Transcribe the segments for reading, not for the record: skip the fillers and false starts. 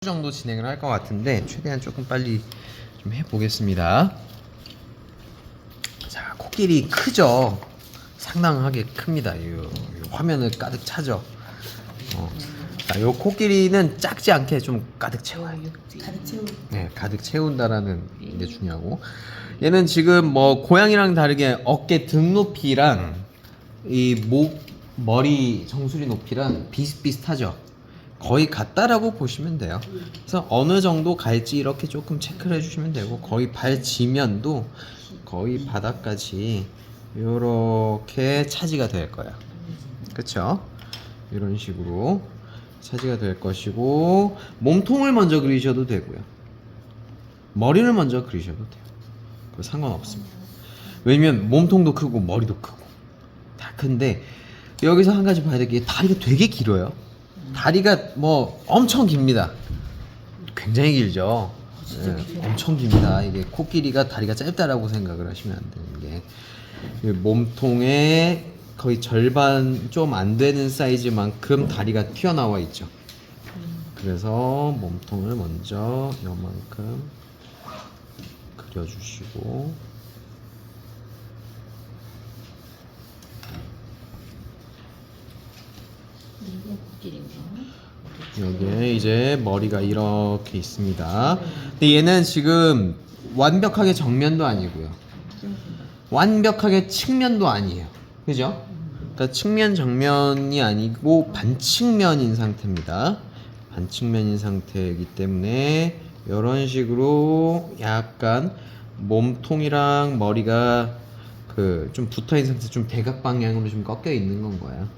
정도 진행을 할 것 같은데 최대한 조금 빨리 좀 해보겠습니다. 자, 코끼리 크죠? 상당하게 큽니다. 이 화면을 가득 차죠. 자, 요 코끼리는 작지 않게 좀 가득 채워야 돼요. 가득 채우. 네, 가득 채운다라는 게 중요하고, 얘는 지금 뭐 고양이랑 다르게 어깨 등 높이랑 이 목 머리 정수리 높이랑 비슷비슷하죠. 거의 같다라고 보시면 돼요. 그래서 어느 정도 갈지 이렇게 조금 체크를 해주시면 되고, 거의 발 지면도 거의 바닥까지 이렇게 차지가 될 거예요. 그쵸? 이런 식으로 차지가 될 것이고, 몸통을 먼저 그리셔도 되고요, 머리를 먼저 그리셔도 돼요. 그거 상관없습니다. 왜냐면 몸통도 크고 머리도 크고 다 큰데, 여기서 한 가지 봐야 될 게 다리가 되게 길어요. 다리가 뭐 엄청 깁니다. 굉장히 길죠. 네, 엄청 깁니다. 이게 코끼리가 다리가 짧다라고 생각을 하시면 안 되는 게, 몸통의 거의 절반 좀 안 되는 사이즈만큼 다리가 튀어나와 있죠. 그래서 몸통을 먼저 요만큼 그려주시고, 이게 코끼리인가? 여기에 이제 머리가 이렇게 있습니다. 근데 얘는 지금 완벽하게 정면도 아니고요, 완벽하게 측면도 아니에요. 그죠? 그러니까 측면 정면이 아니고 반측면인 상태입니다. 반측면인 상태이기 때문에 이런 식으로 약간 몸통이랑 머리가 그 좀 붙어있는 상태, 좀 대각 방향으로 좀 꺾여 있는 건 거예요.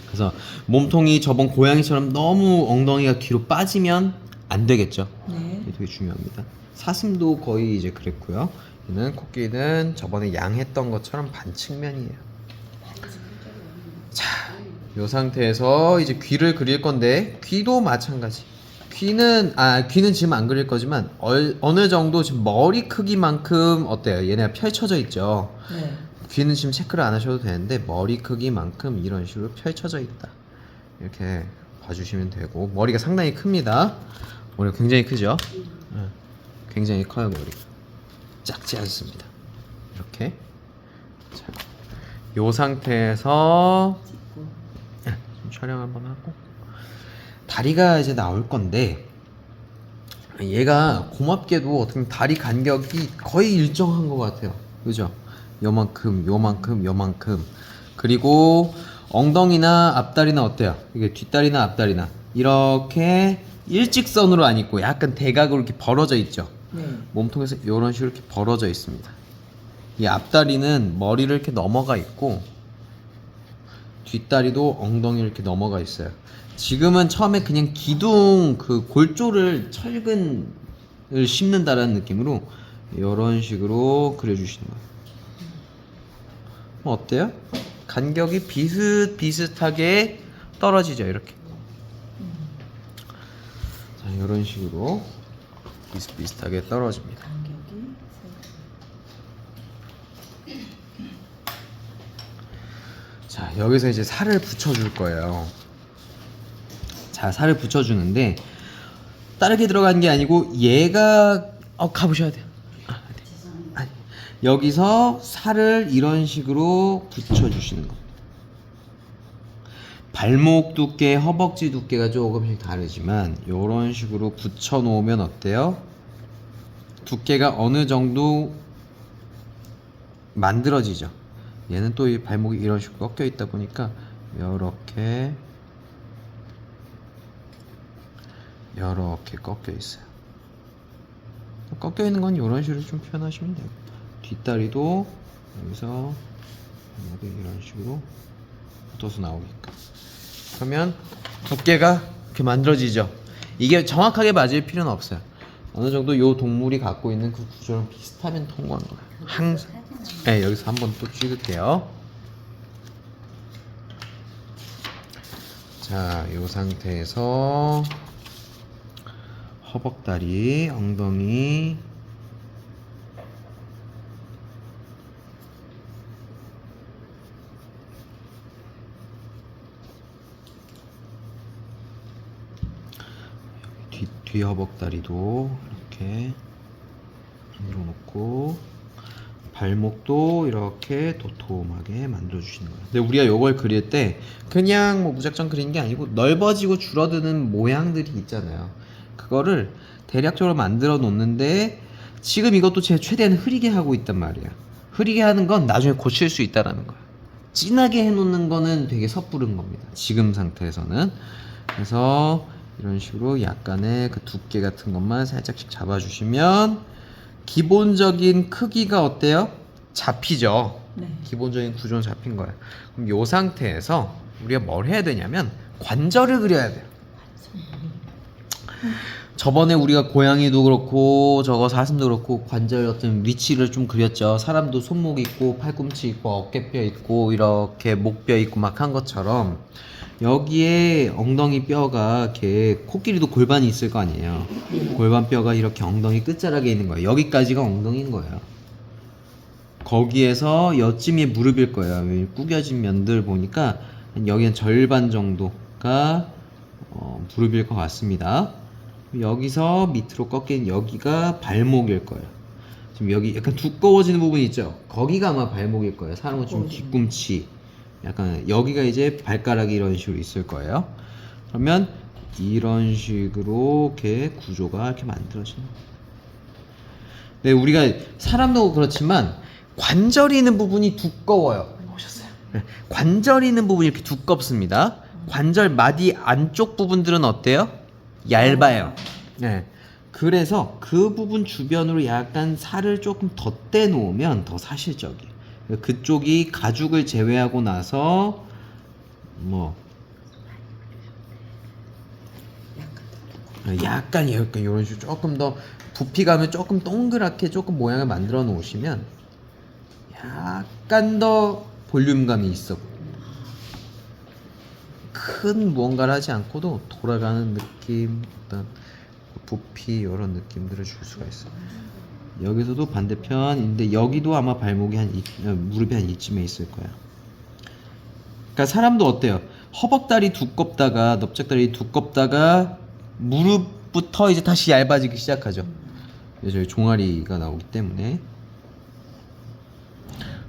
그래서 몸통이 저번 고양이처럼 너무 엉덩이가 뒤로 빠지면 안 되겠죠. 네. 이게 되게 중요합니다. 사슴도 거의 이제 그랬고요. 얘는 코끼리는 저번에 양 했던 것처럼 반측면이에요. 자, 이 상태에서 이제 귀를 그릴 건데, 귀도 마찬가지. 귀는 지금 안 그릴 거지만 어느 정도 지금 머리 크기만큼 어때요? 얘네가 펼쳐져 있죠. 네. 귀는 지금 체크를 안 하셔도 되는데 머리 크기만큼 이런 식으로 펼쳐져 있다, 이렇게 봐주시면 되고, 머리가 상당히 큽니다. 머리가 굉장히 크죠. 네, 굉장히 커요. 머리가 작지 않습니다. 이렇게. 자, 요 상태에서 찍고. 좀 촬영 한번 하고, 다리가 이제 나올 건데, 얘가 고맙게도 어떻게 보면 다리 간격이 거의 일정한 것 같아요. 그죠? 요만큼, 요만큼, 요만큼. 그리고 엉덩이나 앞다리나 어때요? 이게 뒷다리나 앞다리나 이렇게 일직선으로 안 있고 약간 대각으로 이렇게 벌어져 있죠. 네. 몸통에서 이런 식으로 이렇게 벌어져 있습니다. 이 앞다리는 머리를 이렇게 넘어가 있고, 뒷다리도 엉덩이를 이렇게 넘어가 있어요. 지금은 처음에 그냥 기둥 그 골조를 철근을 씹는다라는 느낌으로 이런 식으로 그려주시는 거예요. 어때요? 간격이 비슷비슷하게 떨어지죠, 이렇게. 자, 이런 식으로 비슷비슷하게 떨어집니다. 간격이 자, 여기서 이제 살을 붙여줄 거예요. 자, 살을 붙여주는데 다르게 들어간 게 아니고, 얘가 가보셔야 돼요. 아니, 여기서 살을 이런 식으로 붙여주시는 겁니다. 발목 두께, 허벅지 두께가 조금씩 다르지만 이런 식으로 붙여 놓으면 어때요? 두께가 어느 정도 만들어지죠. 얘는 또 이 발목이 이런 식으로 꺾여 있다 보니까 이렇게 꺾여 있어요. 꺾여 있는 건 이런 식으로 좀 표현하시면 돼요. 뒷다리도 여기서 이런 식으로 붙어서 나오게끔. 그러면 두께가 이렇게 만들어지죠. 이게 정확하게 맞을 필요는 없어요. 어느 정도 요 동물이 갖고 있는 그 구조랑 비슷하면 통과하는 거예요. 항상. 네, 여기서 한번 또 찍을게요. 자, 요 상태에서 허벅다리, 엉덩이, 뒤 허벅다리도 이렇게 만들어 놓고 발목도 이렇게 도톰하게 만들어 주시는 거예요. 근데 우리가 요걸 그릴 때 그냥 뭐 무작정 그리는 게 아니고 넓어지고 줄어드는 모양들이 있잖아요. 그거를 대략적으로 만들어 놓는데 지금 이것도 제 최대한 흐리게 하고 있단 말이야. 흐리게 하는 건 나중에 고칠 수 있다라는 거야. 진하게 해놓는 거는 되게 섣부른 겁니다. 지금 상태에서는. 그래서 이런 식으로 약간의 그 두께 같은 것만 살짝씩 잡아주시면 기본적인 크기가 어때요? 잡히죠. 네. 기본적인 구조는 잡힌 거예요. 그럼 이 상태에서 우리가 뭘 해야 되냐면 관절을 그려야 돼요. 저번에 우리가 고양이도 그렇고 저거 사슴도 그렇고 관절 어떤 위치를 좀 그렸죠. 사람도 손목 있고 팔꿈치 있고 어깨뼈 있고 이렇게 목뼈 있고 막 한 것처럼 여기에 엉덩이 뼈가 이렇게 코끼리도 골반이 있을 거 아니에요. 골반 뼈가 이렇게 엉덩이 끝자락에 있는 거예요. 여기까지가 엉덩이인 거예요. 거기에서 여쯤이 무릎일 거예요. 구겨진 면들 보니까 여기는 절반 정도가 무릎일 것 같습니다. 여기서 밑으로 꺾인 여기가 발목일 거예요. 지금 여기 약간 두꺼워지는 부분이 있죠. 거기가 아마 발목일 거예요. 사람은 좀 뒤꿈치, 약간 여기가 이제 발가락이 이런 식으로 있을 거예요. 그러면 이런 식으로 이렇게 구조가 이렇게 만들어지는 거예요. 네, 우리가 사람도 그렇지만 관절이 있는 부분이 두꺼워요. 보셨어요? 네, 관절이 있는 부분이 이렇게 두껍습니다. 관절 마디 안쪽 부분들은 어때요? 얇아요. 네. 그래서 그 부분 주변으로 약간 살을 조금 덧대 놓으면 더 사실적이에요. 그쪽이 가죽을 제외하고 나서 뭐 약간 이런 식으로 조금 더 부피감을 조금 동그랗게 조금 모양을 만들어 놓으시면 약간 더 볼륨감이 있어. 큰 무언가를 하지 않고도 돌아가는 느낌, 어떤 부피 이런 느낌들을 줄 수가 있어. 여기서도 반대편인데 여기도 아마 발목이 무릎이 한 이쯤에 있을 거야. 그러니까 사람도 어때요? 허벅다리 두껍다가 넓적다리 두껍다가 무릎부터 이제 다시 얇아지기 시작하죠. 저희 종아리가 나오기 때문에.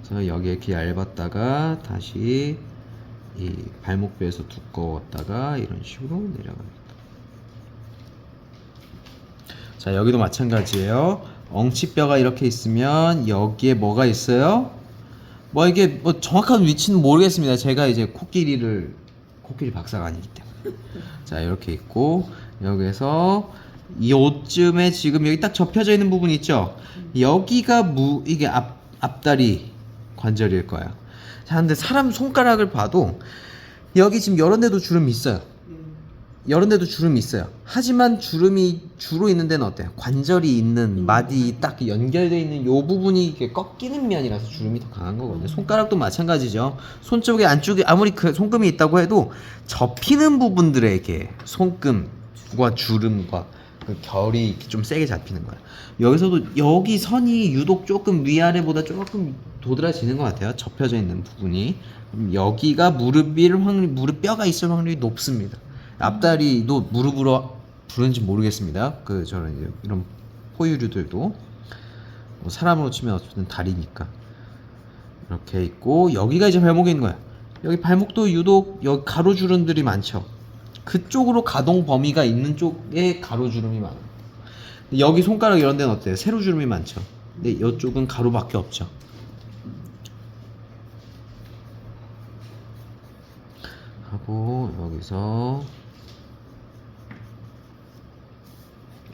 그래서 여기 이렇게 얇았다가 다시 이 발목뼈에서 두꺼웠다가 이런 식으로 내려갑니다. 자, 여기도 마찬가지예요. 엉치뼈가 이렇게 있으면 여기에 뭐가 있어요? 뭐 이게 뭐 정확한 위치는 모르겠습니다. 제가 이제 코끼리 박사가 아니기 때문에. 자, 이렇게 있고 여기서 요쯤에 지금 여기 딱 접혀져 있는 부분 있죠? 여기가 이게 앞다리 관절일 거예요. 자, 근데 사람 손가락을 봐도 여기 지금 이런 데도 주름이 있어요. 이런 데도 주름이 있어요. 하지만 주름이 주로 있는 데는 어때요? 관절이 있는 마디 딱 연결되어 있는 요 부분이 이렇게 꺾이는 면이라서 주름이 더 강한 거거든요. 손가락도 마찬가지죠. 손쪽에 안쪽에 아무리 그 손금이 있다고 해도 접히는 부분들에게 손금과 주름과 그 결이 이렇게 좀 세게 잡히는 거예요. 여기서도 여기 선이 유독 조금 위아래보다 조금 도드라지는 것 같아요. 접혀져 있는 부분이. 그럼 여기가 무릎 뼈가 있을 확률이 높습니다. 앞다리도 무릎으로 부르는지 모르겠습니다. 저런 이런 포유류들도 뭐 사람으로 치면 어쨌든 다리니까 이렇게 있고 여기가 이제 발목이 있는 거예요. 여기 발목도 유독 여기 가로주름들이 많죠. 그쪽으로 가동 범위가 있는 쪽에 가로주름이 많아요. 여기 손가락 이런 데는 어때요? 세로주름이 많죠. 근데 이쪽은 가로밖에 없죠. 하고 여기서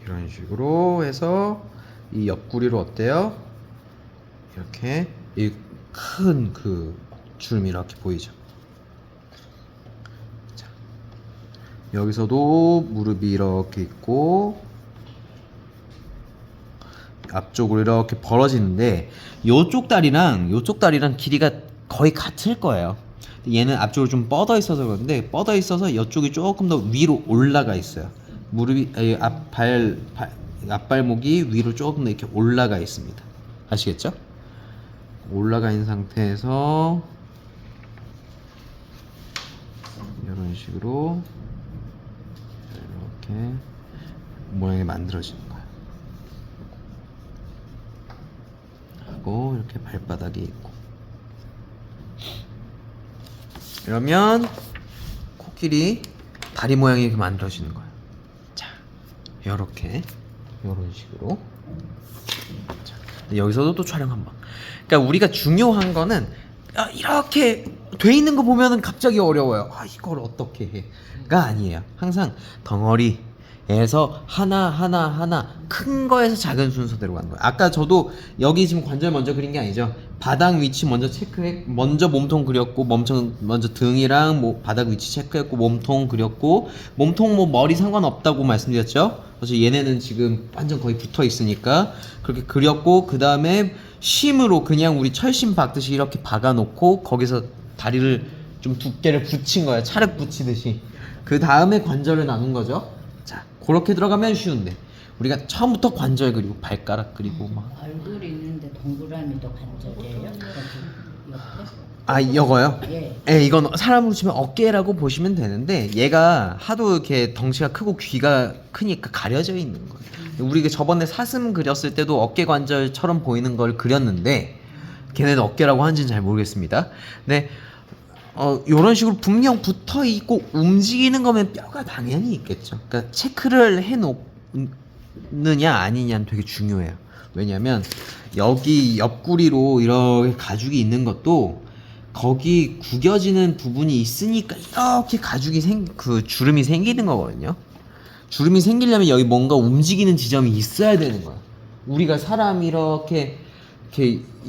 이런 식으로 해서 이 옆구리로 어때요? 이렇게 큰 그 주름이 이렇게 보이죠. 자, 여기서도 무릎이 이렇게 있고 앞쪽으로 이렇게 벌어지는데 요쪽 다리랑 길이가 거의 같을 거예요. 얘는 앞쪽으로 좀 뻗어 있어서 그런데 뻗어 있어서 이쪽이 조금 더 위로 올라가 있어요. 무릎이 앞발목이 위로 조금 더 이렇게 올라가 있습니다. 아시겠죠? 올라가 있는 상태에서 이런 식으로 이렇게 만들어지는 거예요. 하고 이렇게 발바닥이 있고. 이러면 코끼리 다리 모양이 이렇게 만들어지는 거예요. 자, 요렇게 요런 식으로. 자, 여기서도 또 촬영 한번. 그러니까 우리가 중요한 거는 이렇게 돼 있는 거 보면은 갑자기 어려워요. 이걸 어떻게 해가 아니에요. 항상 덩어리에서 하나 큰 거에서 작은 순서대로 가는 거예요. 아까 저도 여기 지금 관절 먼저 그린 게 아니죠. 바닥 위치 먼저 체크해, 먼저 몸통 그렸고, 먼저 등이랑 바닥 위치 체크했고, 몸통 그렸고, 몸통 머리 상관없다고 말씀드렸죠. 그래서 얘네는 지금 완전 거의 붙어 있으니까 그렇게 그렸고, 그 다음에 심으로 그냥 우리 철심 박듯이 이렇게 박아놓고 거기서 다리를 좀 두께를 붙인 거예요. 찰흙 붙이듯이. 그 다음에 관절을 나눈 거죠. 자, 그렇게 들어가면 쉬운데 우리가 처음부터 관절 그리고 발가락 그리고 막 얼굴이 있는데 동그라미도 관절이에요? 여기 옆에? 이거요? 예. 예, 이건 사람으로 치면 어깨라고 보시면 되는데 얘가 하도 이렇게 덩치가 크고 귀가 크니까 가려져 있는 거예요. 우리가 저번에 사슴 그렸을 때도 어깨 관절처럼 보이는 걸 그렸는데 걔네도 어깨라고 하는지는 잘 모르겠습니다. 근데 요런 식으로 분명 붙어 있고 움직이는 거면 뼈가 당연히 있겠죠. 그러니까 체크를 해 놓느냐 아니냐는 되게 중요해요. 왜냐면 여기 옆구리로 이렇게 가죽이 있는 것도 거기 구겨지는 부분이 있으니까 이렇게 가죽이 그 주름이 생기는 거거든요. 주름이 생기려면 여기 뭔가 움직이는 지점이 있어야 되는 거야. 우리가 사람 이렇게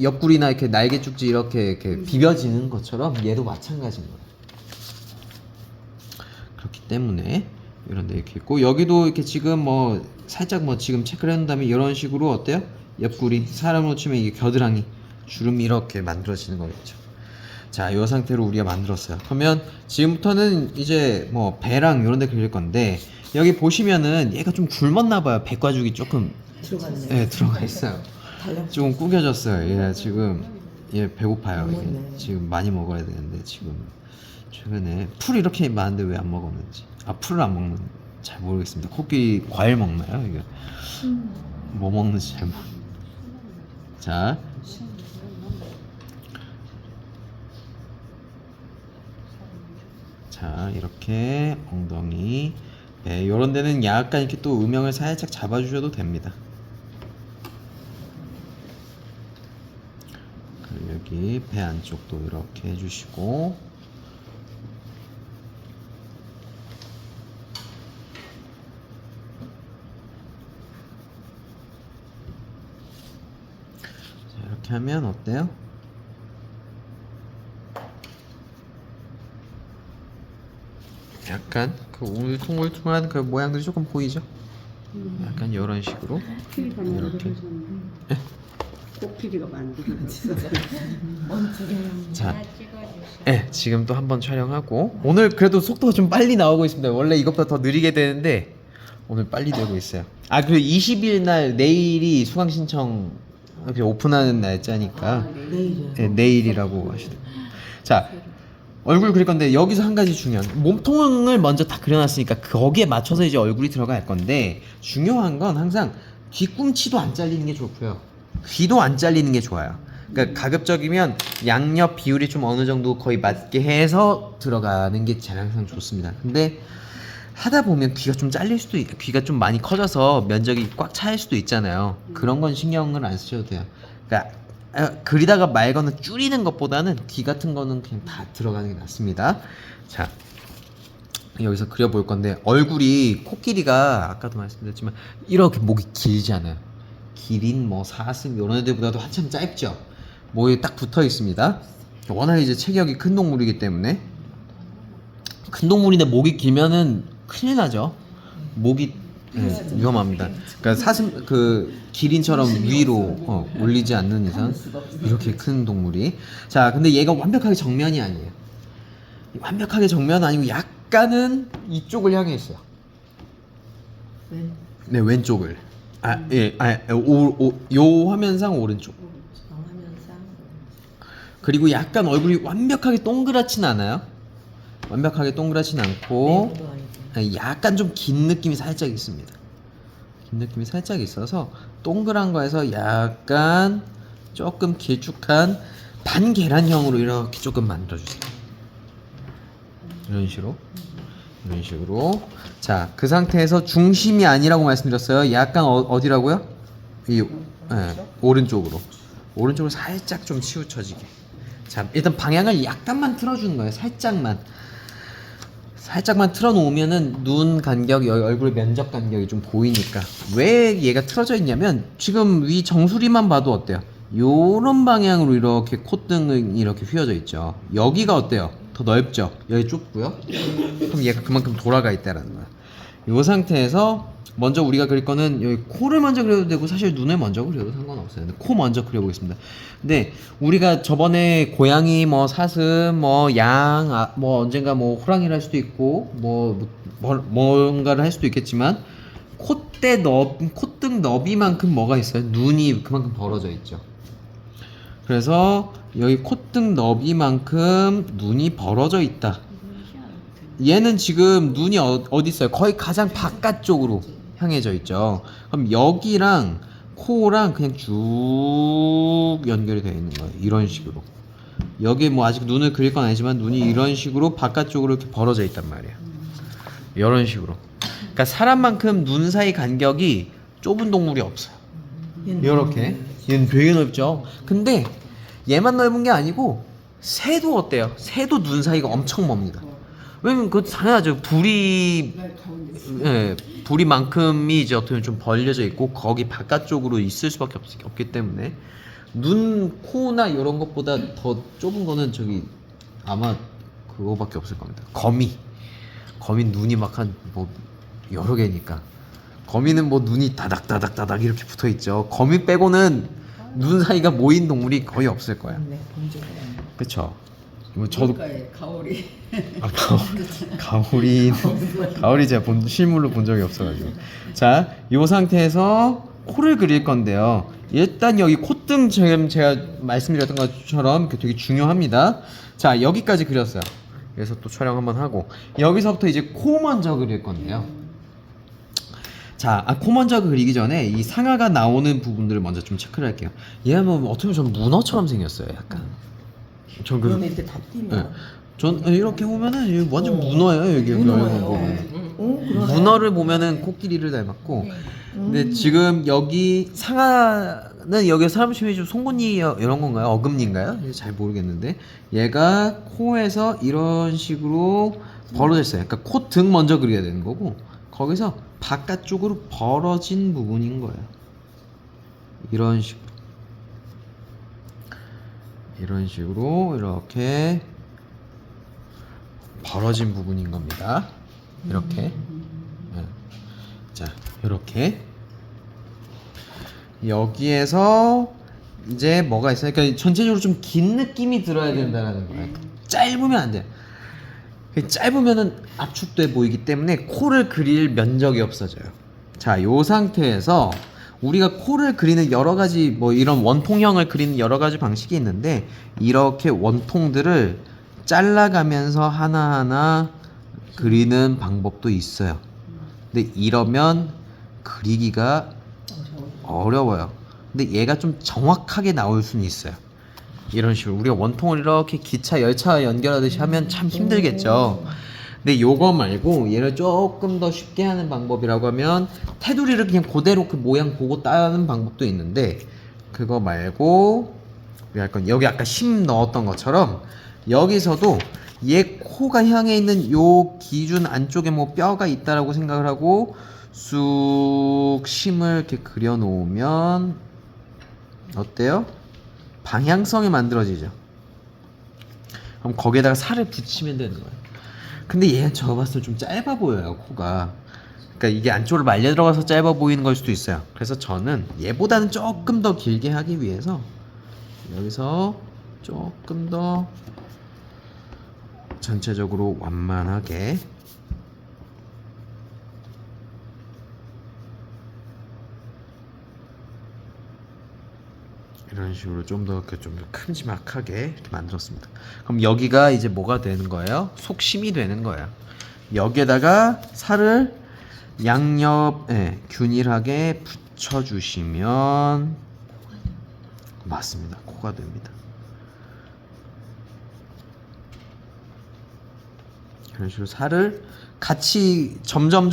옆구리나 이렇게 날개 쪽지 이렇게 비벼지는 것처럼 얘도 마찬가지인 거야. 그렇기 때문에 이런 데 이렇게 있고, 여기도 이렇게 지금 살짝 지금 체크를 해놓은 다음에 이런 식으로 어때요? 옆구리 사람으로 치면 이게 겨드랑이 주름이 이렇게 만들어지는 거겠죠. 자, 이 상태로 우리가 만들었어요. 그러면 지금부터는 이제 배랑 이런 데 그릴 건데, 여기 보시면은 얘가 좀 굶었나 봐요. 배과죽이 조금 들어갔네. 네, 들어가 있어요. 좀 구겨졌어요. 얘 지금 배고파요. 얘 지금 많이 먹어야 되는데 지금 최근에 풀 이렇게 많은데 왜 안 먹었는지. 풀을 안 먹는 잘 모르겠습니다. 코끼리 과일 먹나요? 이게 뭐 먹는지 잘 모르. 자, 이렇게 엉덩이, 요런 데는 약간 이렇게 또 음영을 살짝 잡아주셔도 됩니다. 그리고 여기 배 안쪽도 이렇게 해주시고, 자, 이렇게 하면 어때요? 약간 그 울퉁불퉁한 그 모양들이 조금 보이죠? 약간 이런 식으로 이렇게. 코끼리가 만들어졌어. 자, 지금 또 한번 촬영하고, 오늘 그래도 속도가 좀 빨리 나오고 있습니다. 원래 이것보다 더 느리게 되는데 오늘 빨리 되고 있어요. 그리고 20일 날 내일이 수강 신청 이렇게 오픈하는 날짜니까 내일이요. 네, 내일이라고 하시더라고요. 자, 얼굴 그릴 건데 여기서 한 가지 중요한, 몸통을 먼저 다 그려놨으니까 거기에 맞춰서 이제 얼굴이 들어갈 건데, 중요한 건 항상 뒤꿈치도 안 잘리는 게 좋고요, 귀도 안 잘리는 게 좋아요. 그러니까 가급적이면 양옆 비율이 좀 어느 정도 거의 맞게 해서 들어가는 게 제일 항상 좋습니다. 근데 하다 보면 귀가 좀 잘릴 수도 있고, 귀가 좀 많이 커져서 면적이 꽉 차일 수도 있잖아요. 그런 건 신경을 안 쓰셔도 돼요. 그러니까 그리다가 말거나 줄이는 것보다는 귀 같은 거는 그냥 다 들어가는 게 낫습니다. 자, 여기서 그려볼 건데, 얼굴이 코끼리가 아까도 말씀드렸지만 이렇게 목이 길잖아요. 기린 사슴 이런 애들보다도 한참 짧죠. 목에 딱 붙어 있습니다. 워낙 이제 체격이 큰 동물이기 때문에, 큰 동물인데 목이 길면은 큰일 나죠. 목이 위험합니다. 그러니까 사슴 기린처럼 위로 올리지 않는 이상 이렇게 큰 동물이. 자, 근데 얘가 완벽하게 정면이 아니에요. 완벽하게 정면 아니고 약간은 이쪽을 향해 있어요. 네, 왼쪽을. 요 화면상 오른쪽. 그리고 약간 얼굴이 완벽하게 동그랗진 않아요. 완벽하게 동그랗진 않고 약간 좀 긴 느낌이 살짝 있습니다. 긴 느낌이 살짝 있어서 동그란 거에서 약간 조금 길쭉한 반 계란형으로 이렇게 조금 만들어주세요. 이런 식으로. 자, 그 상태에서 중심이 아니라고 말씀드렸어요. 약간 어디라고요? 오른쪽으로 살짝 좀 치우쳐지게. 자, 일단 방향을 약간만 틀어주는 거예요. 살짝만 틀어놓으면은 눈 간격, 얼굴 면적 간격이 좀 보이니까. 왜 얘가 틀어져 있냐면 지금 위 정수리만 봐도 어때요? 요런 방향으로 이렇게 콧등이 이렇게 휘어져 있죠. 여기가 어때요? 더 넓죠? 여기 좁고요. 그럼 얘가 그만큼 돌아가 있다라는 거야. 요 상태에서 먼저 우리가 그릴 거는 여기 코를 먼저 그려도 되고 사실 눈을 먼저 그려도 상관없어요. 근데 코 먼저 그려보겠습니다. 근데 우리가 저번에 고양이, 뭐 사슴, 뭐 양, 뭐 언젠가 뭐 호랑이를 할 수도 있고 뭔가를 할 수도 있겠지만 콧등 너비만큼 뭐가 있어요? 눈이 그만큼 벌어져 있죠. 그래서 여기 콧등 너비만큼 눈이 벌어져 있다. 얘는 지금 눈이 어디 있어요? 거의 가장 바깥쪽으로 향해져 있죠. 그럼 여기랑 코랑 그냥 쭉 연결이 되어 있는 거예요. 이런 식으로. 여기 뭐 아직 눈을 그릴 건 아니지만 눈이 이런 식으로 바깥쪽으로 이렇게 벌어져 있단 말이에요. 이런 식으로. 그러니까 사람만큼 눈 사이 간격이 좁은 동물이 없어요. 이렇게. 얘는 되게 넓죠. 근데 얘만 넓은 게 아니고 새도 어때요? 새도 눈 사이가 엄청 멉니다. 왜냐면 그거 당연하죠. 부리만큼이 이제 어떻게 보면 좀 벌려져 있고 거기 바깥쪽으로 있을 수밖에 없기 때문에 눈, 코나 이런 것보다 더 좁은 거는 저기 아마 그거밖에 없을 겁니다. 거미 눈이 막 한 뭐 여러 개니까. 거미는 뭐 눈이 다닥다닥 이렇게 붙어 있죠. 거미 빼고는 눈 사이가 모인 동물이 거의 없을 거야. 그쵸? 뭐 저도 가오리. 가오리 제가 실물로 본 적이 없어가지고. 자, 이 상태에서 코를 그릴 건데요. 일단 여기 콧등 지금 제가 말씀드렸던 것처럼 되게 중요합니다. 자, 여기까지 그렸어요. 그래서 또 촬영 한번 하고 여기서부터 이제 코 먼저 그릴 건데요. 자, 코 먼저 그리기 전에 이 상아가 나오는 부분들을 먼저 좀 체크를 할게요. 얘는 뭐 어떻게 보면 전 문어처럼 생겼어요, 약간. 전 그러면 이렇게 다 띄면. 전 이렇게 보면은 여기 완전 문어예요. 여기 보면. 문어를 보면은 코끼리를 닮았고. 근데 지금 여기 상아는 여기 사람 심이 좀 송곳니 이런 건가요? 어금니인가요? 잘 모르겠는데 얘가 코에서 이런 식으로 벌어져 있어요. 그러니까 코 등 먼저 그려야 되는 거고 거기서 바깥쪽으로 벌어진 부분인 거예요. 이런 식으로 이렇게 벌어진 부분인 겁니다. 이렇게. 자, 이렇게 여기에서 이제 뭐가 있어요? 그러니까 전체적으로 좀 긴 느낌이 들어야 된다는 거예요. 짧으면 안 돼요. 짧으면은 압축돼 보이기 때문에 코를 그릴 면적이 없어져요. 자, 요 상태에서 우리가 코를 그리는 여러 가지 뭐 이런 원통형을 그리는 여러 가지 방식이 있는데 이렇게 원통들을 잘라가면서 하나하나 그리는 방법도 있어요. 근데 이러면 그리기가 어려워요. 근데 얘가 좀 정확하게 나올 수는 있어요. 이런 식으로 우리가 원통을 이렇게 기차, 열차 연결하듯이 하면 참 힘들겠죠. 근데 요거 말고 얘를 조금 더 쉽게 하는 방법이라고 하면 테두리를 그냥 그대로 그 모양 보고 따는 방법도 있는데 그거 말고 우리 할 건 여기 아까 심 넣었던 것처럼 여기서도 얘 코가 향해 있는 요 기준 안쪽에 뭐 뼈가 있다라고 생각을 하고 쑥 심을 이렇게 그려 놓으면 어때요? 방향성이 만들어지죠. 그럼 거기에다가 살을 붙이면 되는 거예요. 근데 얘는 제가 봤을 때 좀 짧아 보여요, 코가. 그러니까 이게 안쪽으로 말려 들어가서 짧아 보이는 걸 수도 있어요. 그래서 저는 얘보다는 조금 더 길게 하기 위해서 여기서 조금 더 전체적으로 완만하게 이런 식으로 좀 더 좀 큼지막하게 이렇게 만들었습니다. 그럼 여기가 이제 뭐가 되는 거예요? 속심이 되는 거예요. 여기에다가 살을 양옆에 균일하게 붙여주시면 맞습니다. 코가 됩니다. 이런 식으로 살을 같이 점점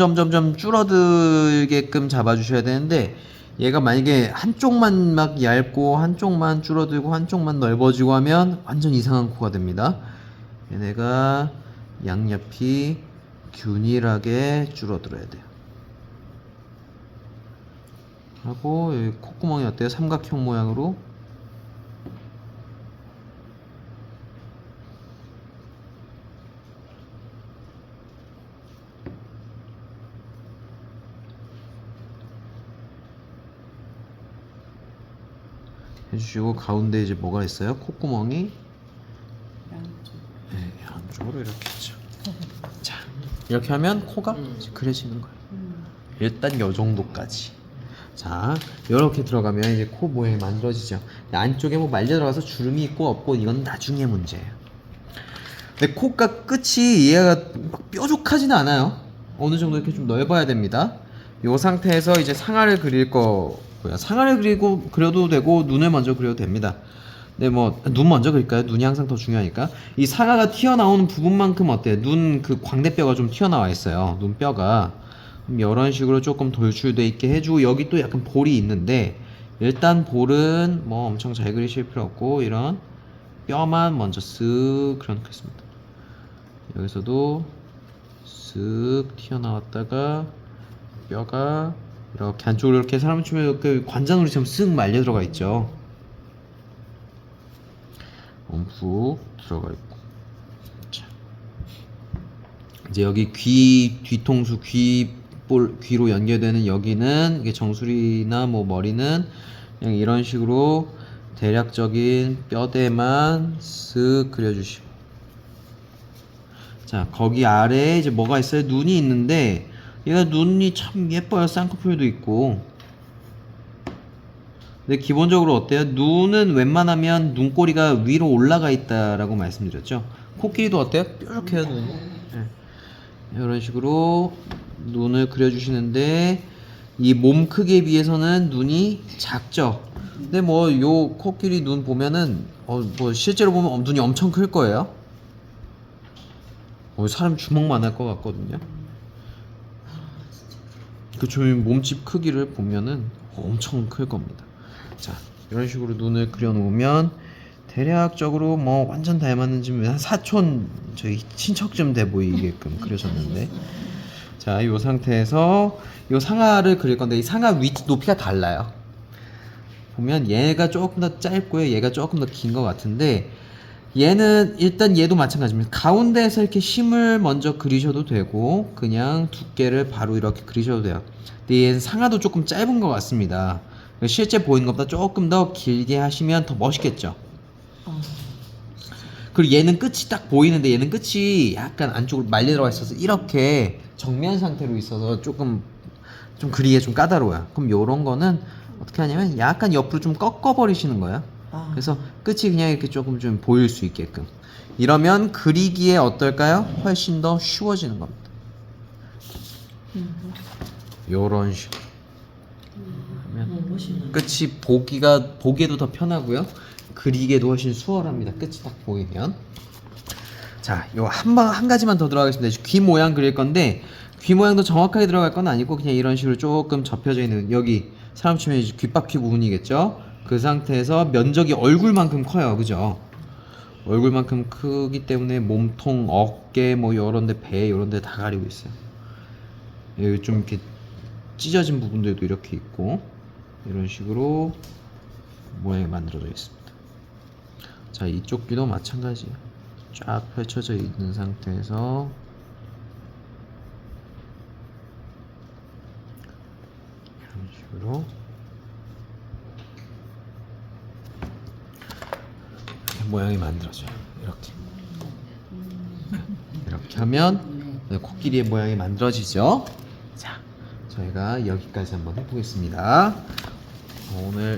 줄어들게끔 잡아주셔야 되는데, 얘가 만약에 한쪽만 막 얇고 한쪽만 줄어들고 한쪽만 넓어지고 하면 완전 이상한 코가 됩니다. 얘네가 양옆이 균일하게 줄어들어야 돼요. 하고 여기 콧구멍이 어때요? 삼각형 모양으로. 해주시고, 가운데 이제 뭐가 있어요? 콧구멍이 네, 양쪽으로 이렇게 했죠. 자, 이렇게 하면 코가 이제 그려지는 거예요. 일단 요 정도까지. 자, 이렇게 들어가면 이제 코 모양이 만들어지죠. 안쪽에 뭐 말려 들어가서 주름이 있고 없고 이건 나중에 문제예요. 근데 코가 끝이 얘가 막 뾰족하지는 않아요. 어느 정도 이렇게 좀 넓어야 됩니다. 이 상태에서 이제 상아를 그릴 거고요. 상아를 그려도 되고 눈을 먼저 그려도 됩니다. 네, 뭐 눈 먼저 그릴까요? 눈이 항상 더 중요하니까. 이 상아가 튀어나오는 부분만큼 어때요? 눈 그 광대뼈가 좀 튀어나와 있어요. 눈뼈가. 이런 식으로 조금 돌출돼 있게 해주고, 여기 또 약간 볼이 있는데, 일단 볼은 뭐 엄청 잘 그리실 필요 없고 이런 뼈만 먼저 쓱 그려놓겠습니다. 여기서도 쓱 튀어나왔다가 뼈가 이렇게 안쪽으로 이렇게 사람 치면 이렇게 관자놀이처럼 쓱 말려 들어가 있죠. 움푹 들어가 있고. 자, 이제 여기 귀 뒤통수 귀로 연결되는 여기는 이게 정수리나 뭐 머리는 그냥 이런 식으로 대략적인 뼈대만 쓱 그려주시고. 자, 거기 아래에 이제 뭐가 있어요? 눈이 있는데, 얘가 눈이 참 예뻐요. 쌍꺼풀도 있고. 근데 기본적으로 어때요? 눈은 웬만하면 눈꼬리가 위로 올라가 있다라고 말씀드렸죠. 코끼리도 어때요? 뾰족해요, 눈이. 네. 이런 식으로 눈을 그려주시는데, 이 몸 크기에 비해서는 눈이 작죠. 근데 뭐 요 코끼리 눈 보면은 뭐 실제로 보면 눈이 엄청 클 거예요. 사람 주먹만 할 것 같거든요. 그쵸. 몸집 크기를 보면은 엄청 클 겁니다. 자, 이런 식으로 눈을 그려 놓으면 대략적으로 뭐 완전 닮았는지 한 사촌 저희 친척쯤 돼 보이게끔 그려졌는데, 자, 이 상태에서 이 상아를 그릴 건데, 이 상아 위 높이가 달라요. 보면 얘가 조금 더 짧고요, 얘가 조금 더 긴 것 같은데, 얘는 일단 얘도 마찬가지입니다. 가운데에서 이렇게 심을 먼저 그리셔도 되고 그냥 두께를 바로 이렇게 그리셔도 돼요. 근데 얘는 상아도 조금 짧은 것 같습니다. 실제 보이는 것보다 조금 더 길게 하시면 더 멋있겠죠. 그리고 얘는 끝이 딱 보이는데, 얘는 끝이 약간 안쪽으로 말려 들어가 있어서 이렇게 정면 상태로 있어서 조금 좀 그리기가 좀 까다로워요. 그럼 요런 거는 어떻게 하냐면 약간 옆으로 좀 꺾어 버리시는 거예요. 그래서 끝이 그냥 이렇게 조금 좀 보일 수 있게끔. 이러면 그리기에 어떨까요? 훨씬 더 쉬워지는 겁니다. 요런 식으로 하면 끝이 보기에도 더 편하고요, 그리기에도 훨씬 수월합니다. 끝이 딱 보이면. 자, 요 한 가지만 더 들어가겠습니다. 귀 모양 그릴 건데, 귀 모양도 정확하게 들어갈 건 아니고 그냥 이런 식으로 조금 접혀져 있는, 여기 사람 치면 이제 귓바퀴 부분이겠죠. 그 상태에서 면적이 얼굴만큼 커요, 그죠? 얼굴만큼 크기 때문에 몸통, 어깨, 뭐 요런데 배 요런데 다 가리고 있어요. 여기 좀 이렇게 찢어진 부분들도 이렇게 있고, 이런 식으로 모양이 만들어져 있습니다. 자, 이쪽 귀도 마찬가지예요. 쫙 펼쳐져 있는 상태에서 이런 식으로 모양이 만들어져요. 이렇게 하면 코끼리의 모양이 만들어지죠. 자, 저희가 여기까지 한번 해보겠습니다. 오늘